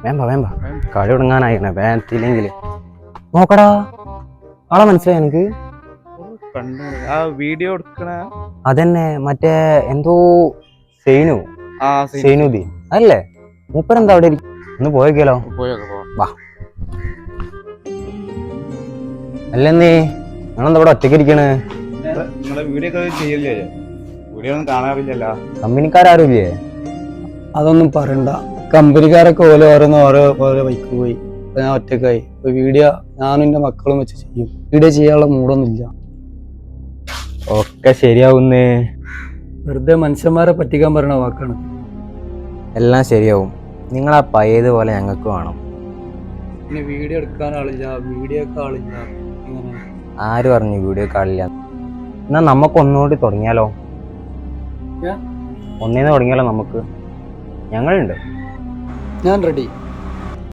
വേമ്പ കളി തുടങ്ങാനായിക്കണേ വേത്തില്ലെങ്കിൽ നോക്കടാ ആളെ മനസ്സിലായി എനിക്ക്. ആ വീഡിയോ എടുക്കണ അതന്നെ മറ്റേ എന്തോ സൈനുദ്ദീൻ അല്ലേ? മൂപ്പരെന്താ അവിടെ ഒന്ന് പോയേക്കാലോ. വാ. അല്ലെന്നേ നിങ്ങളെന്താ ഇവിടെ ഒറ്റയ്ക്ക് ഇരിക്കണ്? വീഡിയോ ഒക്കെ ചെയ്യല്ലേ? വീഡിയോ ഒന്നും കാണാറില്ലല്ലോ. കമ്പനിക്കാരും ഇല്ലേ? അതൊന്നും പറയണ്ട. കമ്പനിക്കാരൊക്കെ ഓരോ ബൈക്ക് പോയി. ഞാൻ ഒറ്റക്കായി. വീഡിയോ ഞാനും എൻ്റെ മക്കളും വെച്ച് ചെയ്യും. വീഡിയോ ചെയ്യാനുള്ള മൂടൊന്നുമില്ല. ഒക്കെ ശരിയാവുന്നേ. വെറുതെ മനുഷ്യന്മാരെ പറ്റിക്കാൻ പറയുന്ന വാക്കാണ്. എല്ലാം ശരിയാവും. നിങ്ങളാ പഴയതുപോലെ ഞങ്ങൾക്ക് വേണം. പിന്നെ വീഡിയോ എടുക്കാൻ ആളില്ല, വീഡിയോ ഒക്കെ ആളില്ല. ആര് പറഞ്ഞു വീഡിയോ കാണില്ല? എന്നാ നമുക്ക് ഒന്നുകൂടി തുടങ്ങിയാലോ? ഒന്നേന്ന് തുടങ്ങിയാലോ നമുക്ക്? ഞങ്ങളുണ്ട്. ഞാൻ റെഡി.